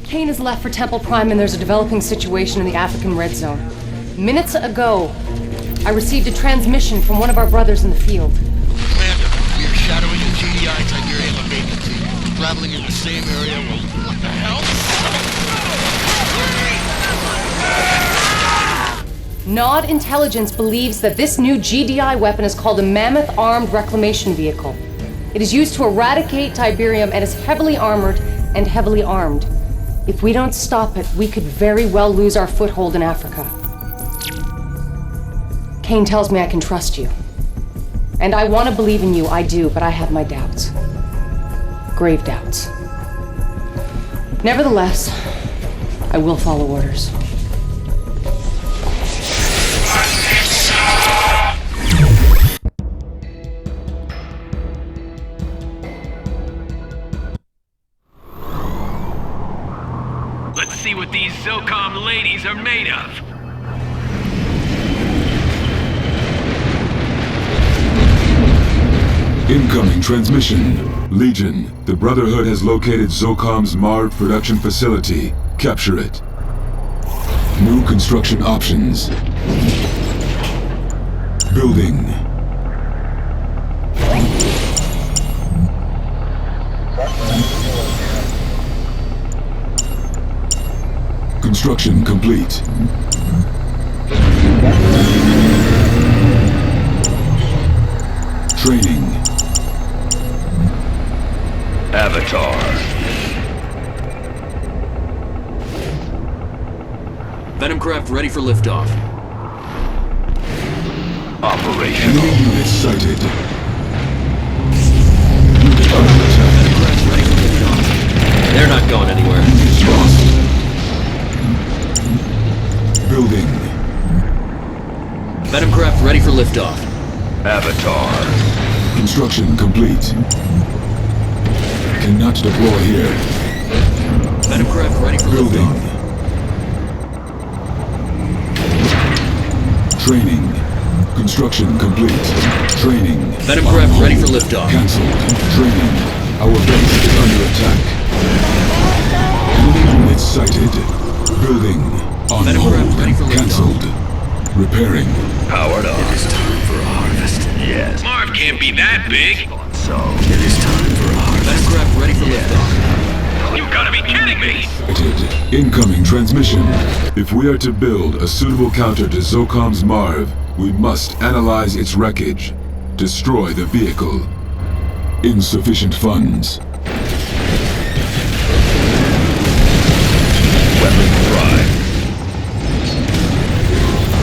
Kane has left for Temple Prime and there's a developing situation in the African Red Zone. Minutes ago, I received a transmission from one of our brothers in the field. Commander, we are shadowing the GDI Tiberium vacancy. Traveling in the same area. Well, what the hell? Nod Intelligence believes that this new GDI weapon is called a Mammoth Armed Reclamation Vehicle. It is used to eradicate Tiberium and is heavily armored and heavily armed. If we don't stop it, we could very well lose our foothold in Africa. Kane tells me I can trust you. And I want to believe in you, I do, but I have my doubts. Grave doubts. Nevertheless, I will follow orders. Let's see what these SOCOM ladies are made of. Incoming transmission. Legion, the Brotherhood has located SOCOM's MARV production facility. Capture it. New construction options. Building. Construction complete. Training. Avatar. Venom craft ready for liftoff. Operational. Enemy units sighted. Venom craft ready for liftoff. They're not going anywhere. Units lost. Building. Venom craft ready for liftoff. Avatar. Construction complete. Cannot deploy here. Venom craft ready for Building. liftoff. Training. Construction complete. Training. Venom craft ready for liftoff. Cancelled. Training. Our base is under attack. Enemy units sighted. Building. On Venom hold. craft ready for liftoff. Cancelled. Repairing. Powered up. It is time for a harvest. Yes. MARV can't be that big. So. It is time for a harvest. Venom craft ready for liftoff. You gotta be kidding me! Sighted. Incoming transmission. If we are to build a suitable counter to SOCOM's MARV, we must analyze its wreckage. Destroy the vehicle. Insufficient funds. Weapon prime.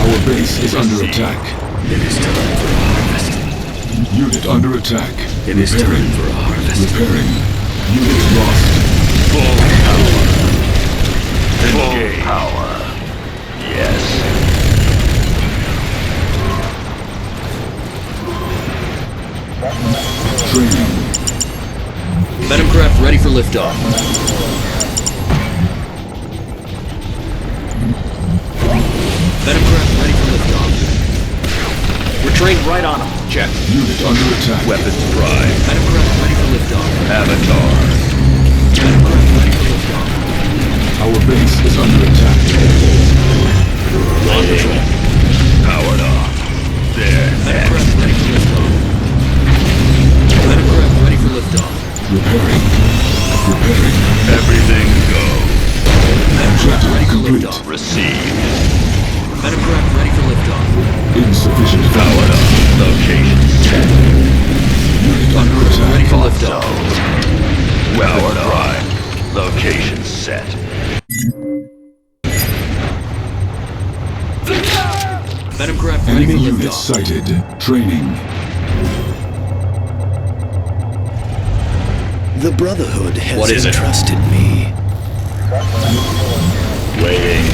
Our base is under attack. It is time for a harvest. Unit under attack. It is time for a harvest. Repairing. Unit lost. Full power. Full power. Yes. Training. Venom craft ready for liftoff. Venom craft ready for liftoff. We're trained right on them. Check. Unit under attack. Weapons prime. Venom craft ready for liftoff. Avatar. Venom craft ready for liftoff. Our base is under attack. On patrol. Powered off. There. Venom craft ready for liftoff. Venom craft ready for liftoff. Repairing. Repairing. Everything go. Venom craft Objective ready for complete. liftoff. Receive. Venom craft ready for liftoff. Insufficient Powered funds. up. Location set. Unit under Ready attack. for liftoff. Powered prime. Location set. Venom craft ready Enemy for units liftoff. sighted. Training. The Brotherhood has What is it? entrusted me. Waiting.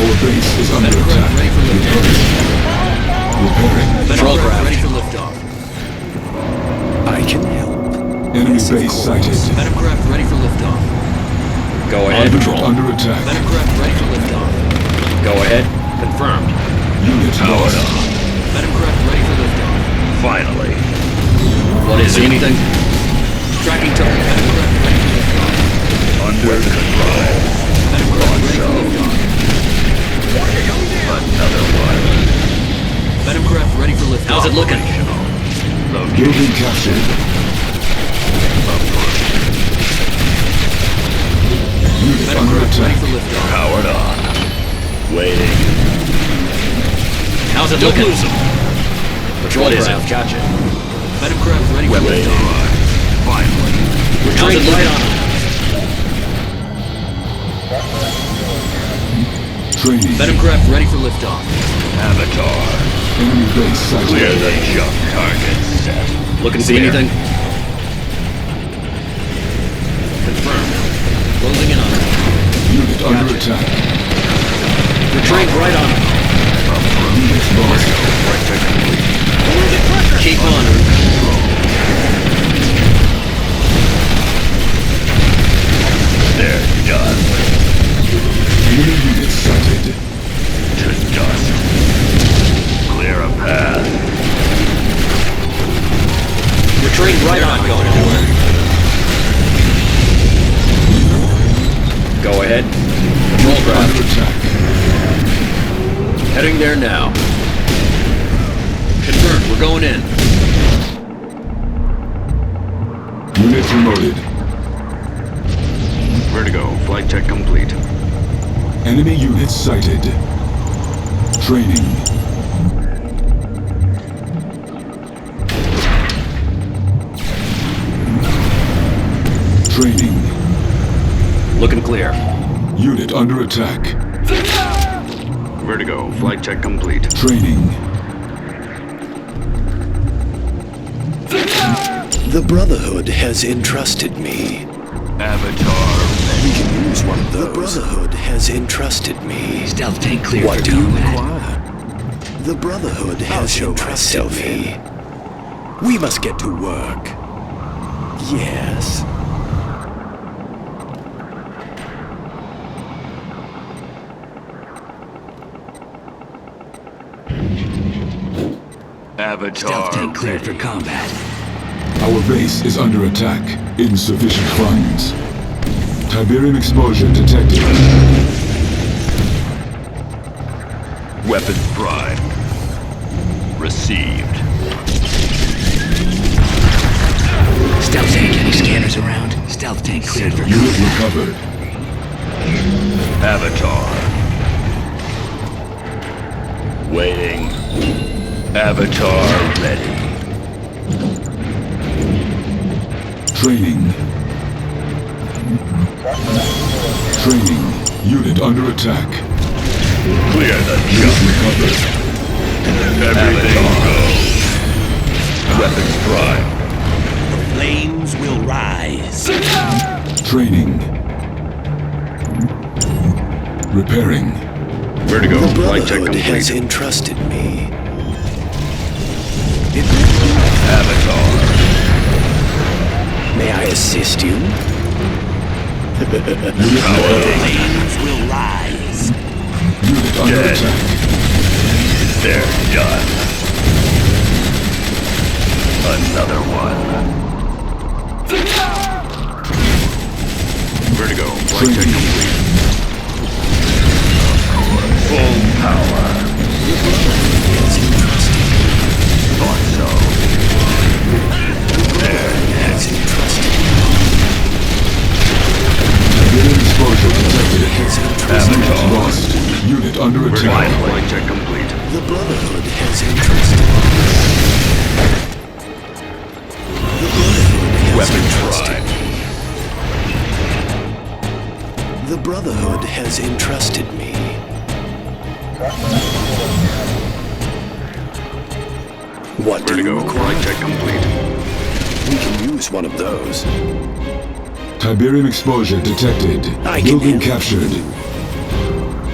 Our base is under Venom craft attack. ready for liftoff. Repairing. Venom craft ready for liftoff. I can help. Enemy Yes, of base course. sighted. Venom craft ready for liftoff. Go Unit under attack. Venom craft ready for liftoff. Go ahead. Confirmed. Unit Powered lost. up. Venom craft ready for liftoff. Finally. What is it? Anything? Tracking target. Venom craft ready for liftoff. Building captured. Unit under Ready attack. for liftoff. Powered on. Waiting. How's it Don't looking? lose them. Patrol What is craft, it? gotcha. Venom craft ready for Waiting. liftoff. Finally. We're trained right on them. Training. Venom craft ready for liftoff. Avatar. Enemy base sighted. Clear the jump target set. Looking to see anything? Confirmed. Closing in on them. Unit under Gotcha. attack. We're trained right on them. Unit lost. Keep on. They're done. Enemy unit sighted. To dust. Clear a path. We're trained right on going anywhere. Go ahead. Control Under craft. attack. Heading there now. Confirmed. We're going in. Unit promoted. Vertigo. Flight check complete. Enemy units sighted. Training. Training. Looking clear. Unit under attack. Vertigo. Flight check complete. Training. The Brotherhood has entrusted me. Avatar. We can use one of those. The Brotherhood has entrusted me. Stealth tank clear What for do you combat. require? The Brotherhood has entrusted me. We must get to work. Yes. Avatar. Stealth tank clear for combat. Our base is under attack. Insufficient funds. Tiberium exposure detected. Weapons prime. Received. Stealth tank, any scanners around? Stealth tank cleared for Unit combat. recovered. Avatar. Waiting. Avatar ready. Training. Training. Unit under attack. Clear the Unit jump. recovered. Everything goes. Weapons prime. Flames will rise. Training. Repairing. Vertigo. The Flight check Brotherhood has complete. entrusted me. Avatar. May I assist you? Flames will rise. Unit under Dead. attack. They're done. Another one. Vertigo. Flight check Training. complete. Full power. Thought so. There. Tiberium exposure detected. Unit Avatar. lost. Unit under Vertigo. attack. Flight check complete. The Brotherhood has entrusted me. The Brotherhood has Weapons entrusted prime. The Brotherhood has entrusted me. What do you Vertigo. require? Flight check complete. We can use one of those. Tiberium exposure detected. I can Building handle captured.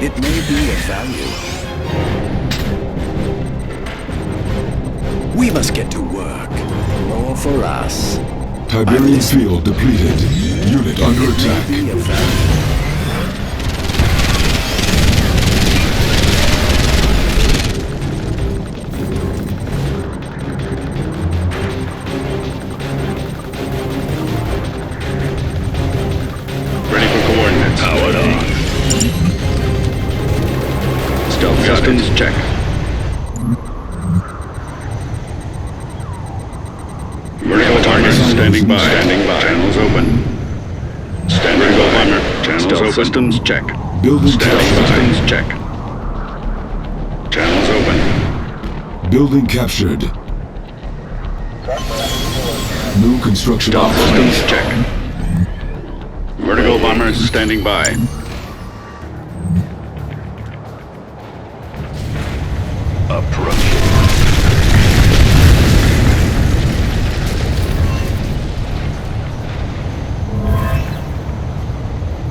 It may be of value. We must get to work. More for us. Tiberium field depleted. Unit under It may attack. be of value. Ready for coordinates. Powered on. Stealth systems check. Standing by. Standing by. Channels open. Standing by. Bomber. Channels open. Systems check. Building Standing captured. systems check. Channels open. Building captured. New construction Top systems options. check. Vertical bombers standing by. Approach.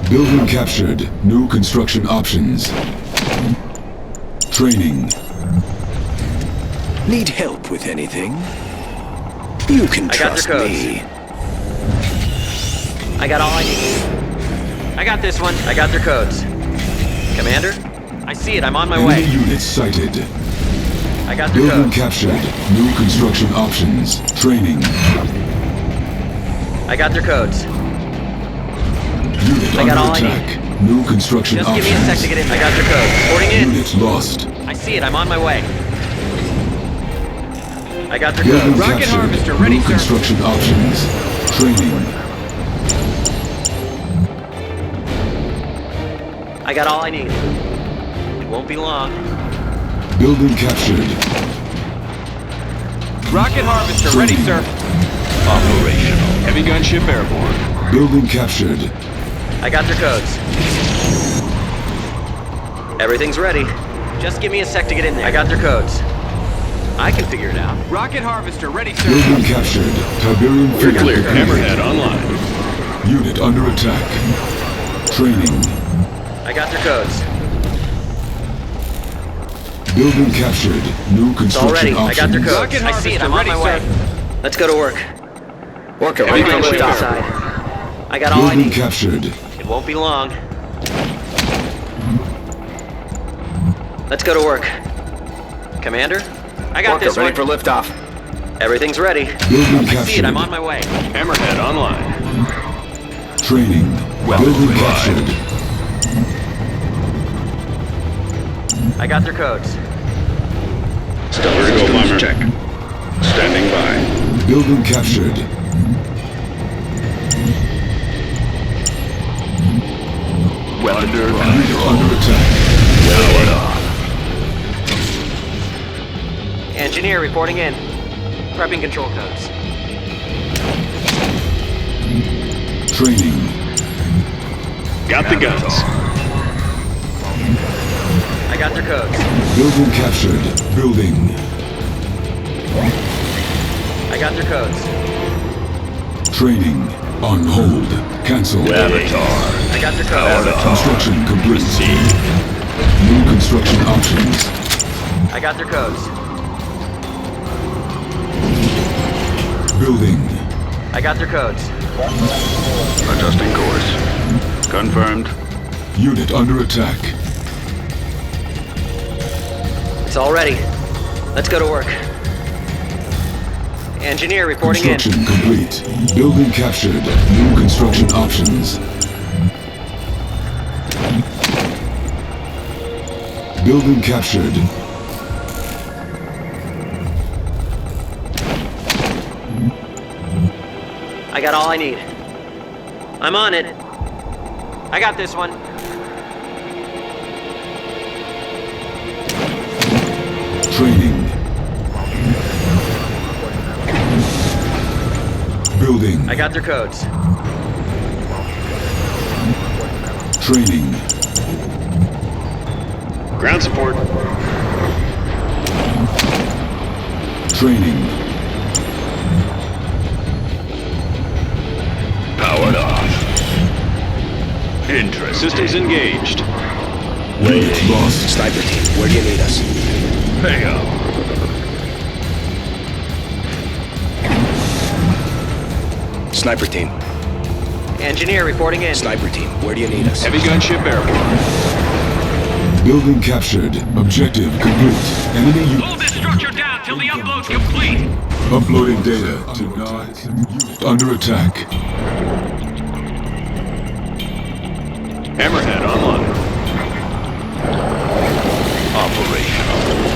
Building captured. New construction options. Training. Need help with anything? You can I got trust your codes. me. I got all I need. I got this one. I got their codes. Commander? I see it. I'm on my Enemy way. units sighted. I got their Building codes. captured. New construction options. Training. I got their codes. Unit I got under all I attack. New construction Just give options. me a sec to get in. I got their codes. Porting in. Unit lost. I see it. I'm on my way. I got their Building codes. Rocket captured. harvester ready, New sir. construction options. Training. I got all I need. It won't be long. Building captured. Rocket harvester ready, sir. Operational. Heavy gunship airborne. Building captured. I got their codes. Everything's ready. Just give me a sec to get in there. I got their codes. I can figure it out. Rocket harvester ready, sir. Building captured. Tiberium We're figure clear. prepared. Hammerhead online. Unit under attack. Training. I got their codes. Building captured. New It's all ready. construction I got their options. codes. Rocket I see it. I'm on harvester my way. ready, Let's go to work. Worker, I'm Heavy on my way gunship outside. I got all I Building need. captured. It won't be long. Let's go to work. Commander? I got this one. liftoff. Everything's ready. Building I see captured. it. I'm on my way. Hammerhead online. Training. Building captured. I got their codes. Vertical bomber check. Standing by. Building captured. Under Unit under attack. Engineer reporting in. Prepping control codes. Training. Got the guns. I got their codes. Building captured. Building. I got their codes. Training. On hold. Cancel. I got their codes. Construction complete. New construction options. I got their codes. Building. I got their codes. Adjusting course. Confirmed. Unit under attack. It's all ready. Let's go to work. Engineer reporting in. Construction complete. Building captured. New construction options. Building captured. I got all I need. I'm on it. I got this one. Training. Building. I got their codes. Training. Ground support. Training. Powered off. Interest. Systems engaged. Unit lost. Sniper team, where do you need us? Hang up. Sniper team. Engineer reporting in. Sniper team, where do you need us? Heavy gunship airborne. Building captured. Objective complete. Enemy Hold this structure down till the upload's complete. uploading data to NOD. Unit under attack. Hammerhead online. Operational.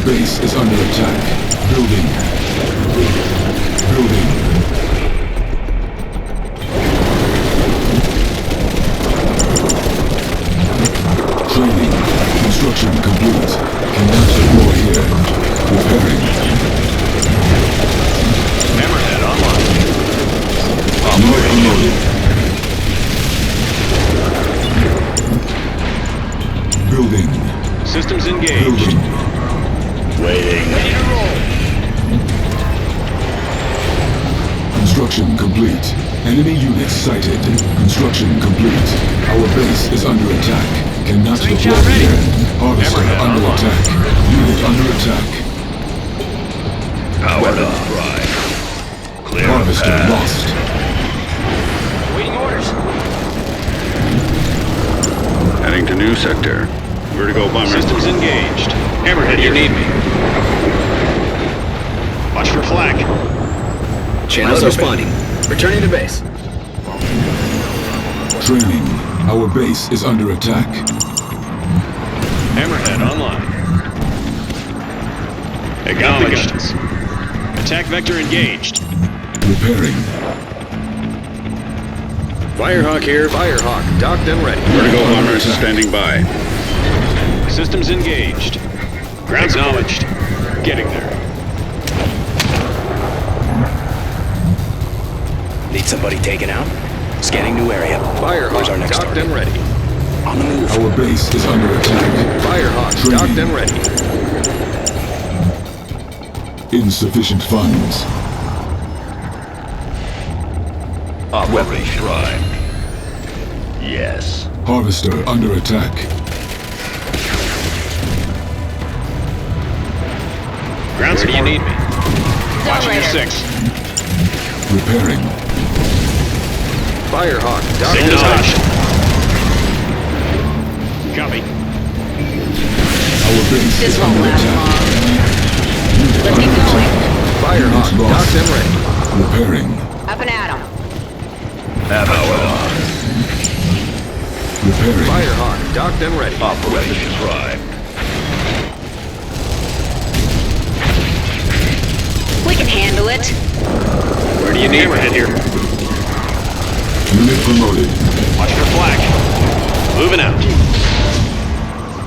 base is under attack. Building. Building. Training. Construction complete. Cannot deploy here. Repairing. Hammerhead online. Unit promoted. Building. Systems engaged. Building. Waiting. Ready to roll. Construction complete. Enemy units sighted. Construction complete. Our base is under attack. Cannot Swing deploy shot ready. here. Harvester Hammerhead under online. attack. Unit under attack. Powered up. Right. Clear Harvester path. lost. Waiting orders. Heading to new sector. Vertigo bomber. Systems engaged. Hammerhead, you need me. Watch for flak. Channels responding. Returning to base. Training. Our base is under attack. Hammerhead online. Acknowledged. Attack vector engaged. Repairing. Firehawk here. Firehawk, docked and ready. Vertigo bomber Attack. standing by. Systems engaged. Ground acknowledged. Getting there. Need somebody taken out? Scanning new area. Where's our Firehawk, next docked target? and ready. On the move. Our base is under attack. Firehawk, Training. docked and ready. Insufficient funds. Operation Prime. Yes. Harvester under attack. Ground Where do you support. need me? Watching your 6. Repairing. Firehawk, docked and Acknowledged. ready. Copy. Our base This is won't under last attack. long. Unit Let's under get going. attack. Firehawk, Unit lost. docked and ready. Repairing. Up and at 'em. Power on. Repairing. Firehawk, docked and ready. Operation Prime. We can handle it. Where do you need Hammerhead here? Unit promoted. Watch for flak. Moving out.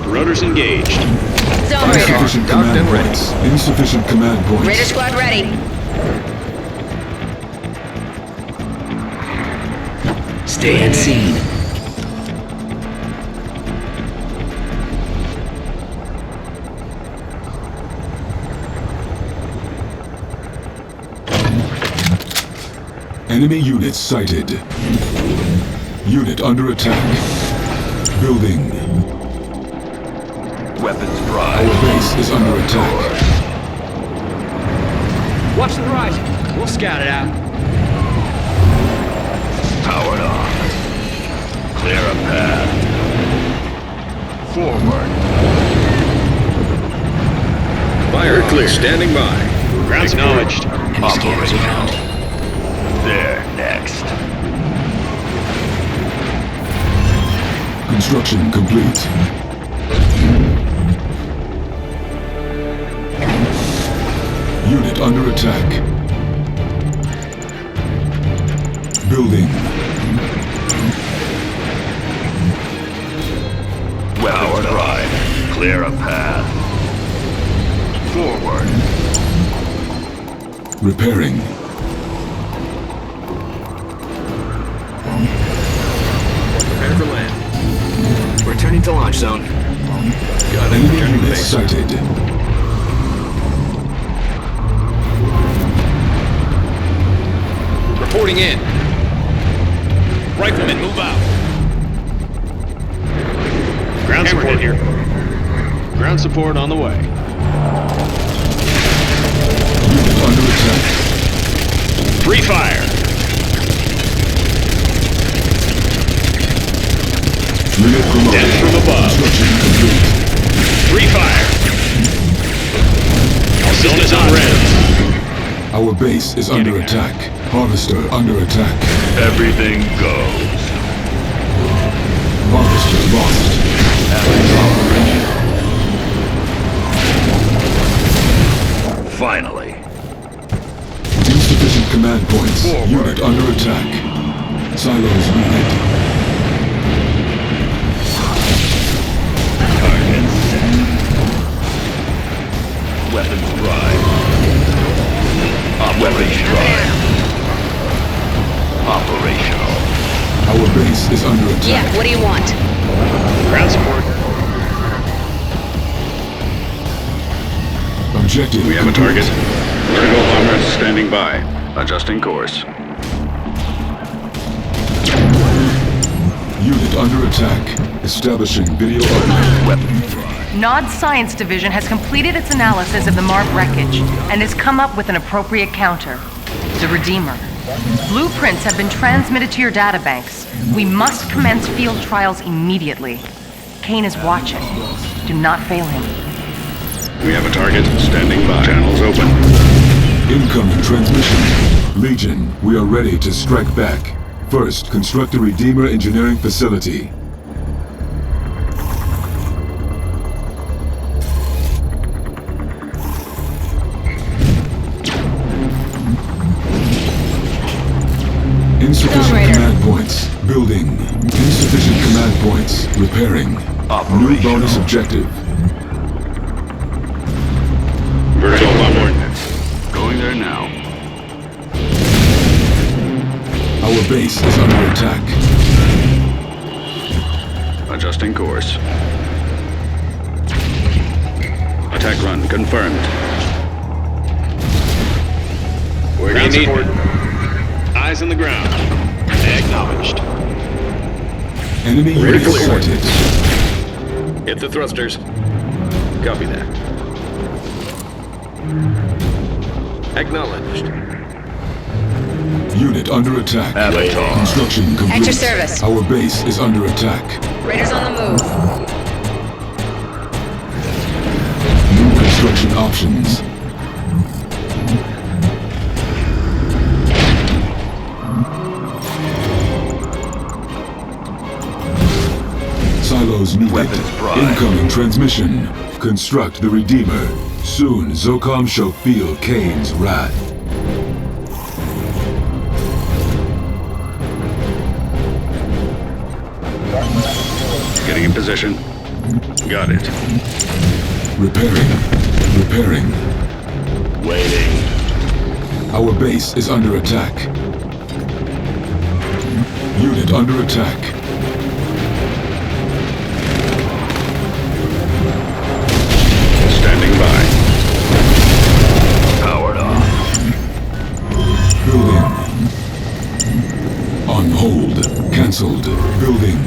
Rotors engaged. Zone Raider. Insufficient docked command and ready. points. Insufficient command points. Raider squad ready. Stay at scene. Enemy units sighted. Unit under attack. Building. Weapons Our Prime. base is under attack. Watch the horizon. We'll scout it out. Powered on. Clear a path. Forward. Fire clear. Standing by. Ground acknowledged. Any scanners around? There, next. Construction complete. Unit under attack. Building. Weapons Prime. Clear a path. Forward. Repairing. Prepare for land. Returning to launch zone. Got it. Enemy Returning to units base. sighted. Reporting in. Riflemen, move out. Ground support here. Ground support on the way. Unit under attack. Free fire. Unit promoted. Death from above. Construction complete. Free fire. All systems on red. Our base is under there. attack. Harvester under attack. Everything goes. Harvester lost. Silos needed. Target set. Weapons prime. Operational. Operational. Our base is under attack. Yeah, what do you want? Ground support. Objective We have a complete. target. Vertical bomber standing by. Adjusting course. Unit under attack. Establishing video uplink. Weapons prime. Nod's Science Division has completed its analysis of the MARV wreckage and has come up with an appropriate counter. The Redeemer. Blueprints have been transmitted to your databanks. We must commence field trials immediately. Kane is watching. Do not fail him. We have a target. Standing by. Channels open. Incoming transmission. Legion, we are ready to strike back. First, construct a Redeemer engineering facility. Insufficient command points. Building. Insufficient command points. Repairing. New bonus objective. Vertical bomber. Going there now. Our base is under attack. Adjusting course. Attack run confirmed. Where do you need me? Eyes on the ground. Acknowledged. Enemy unit sighted. Hit the thrusters. Copy that. Acknowledged. Unit under attack. Avatar. Construction complete. At your service. Our base is under attack. Raiders on the move. New construction options. Silos needed. Weapons prime. Incoming transmission. Construct the Redeemer. Soon, Zocom shall feel Kane's wrath. Getting in position. Got it. Repairing. Repairing. Waiting. Our base is under attack. Unit under attack. Standing by. Powered on. Building. On hold. Cancelled. Building.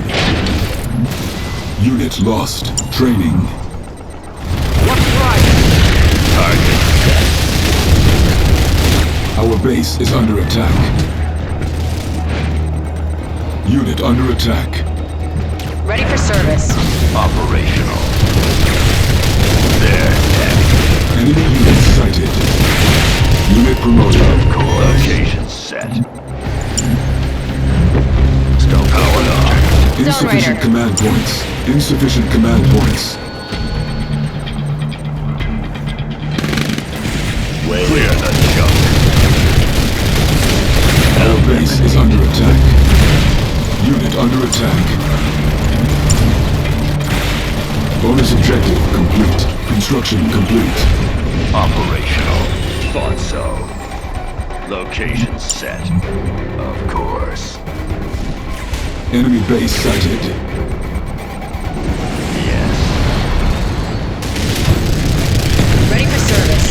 Unit lost. Training. Target. Our base is under attack. Unit under attack. Ready for service. Operational. There. Enemy unit sighted. Unit promoted. Location set. Still powered on. Insufficient Raider. command points. Insufficient command points. Clear the junk. Our base is under attack. Unit under attack. Bonus objective complete. Construction complete. Operational. Thought so. Location set. Of course. Enemy base sighted. Yes. Ready for service.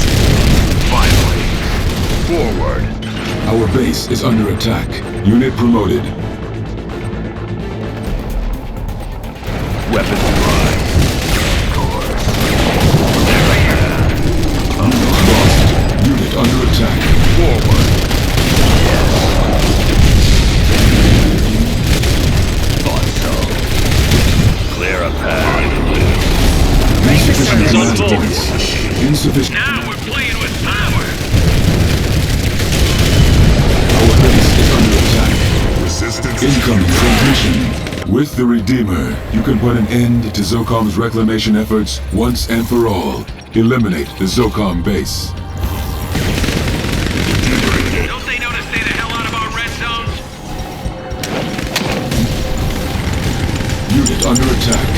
Finally. Forward. Our base is under attack. Unit promoted. Weapons prime. Of course. Unit lost. Unit under attack. Forward. Thought so. Clear a path. Insufficient command points. Insufficient. Now we're playing with power. Our base is under attack. Incoming transmission. With the Redeemer, you can put an end to Zocom's reclamation efforts once and for all. Eliminate the Zocom base. Don't they know to stay the hell out of our red zones? attack.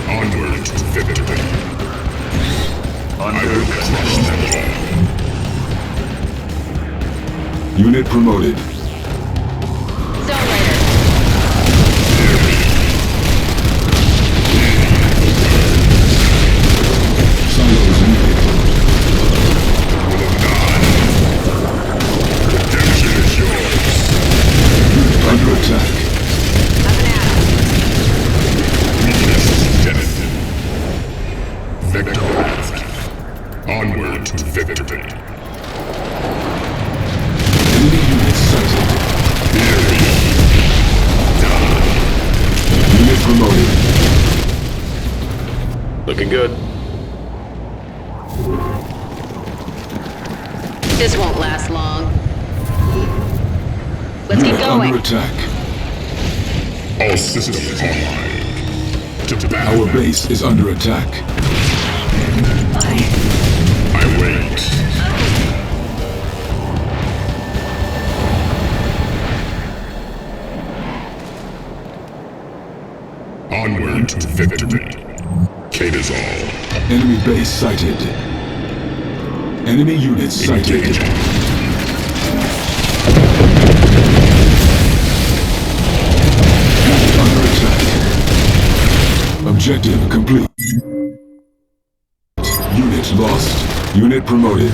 Onward to victory. I will crush them all. Unit promoted. Zone Raider. Silos needed. Redemption is yours. Unit under attack. Weakness is death. Vector craft. Onward to victory. Enemy units sighted. Unit promoted. Looking good. This won't last long. Let's keep Unit going. under attack. All systems online. To battle. Our base is under attack. I wait. Onward to victory. Kane is all. Enemy base sighted. Enemy units sighted. Engaging. Under attack. Objective complete. Unit lost. Unit promoted.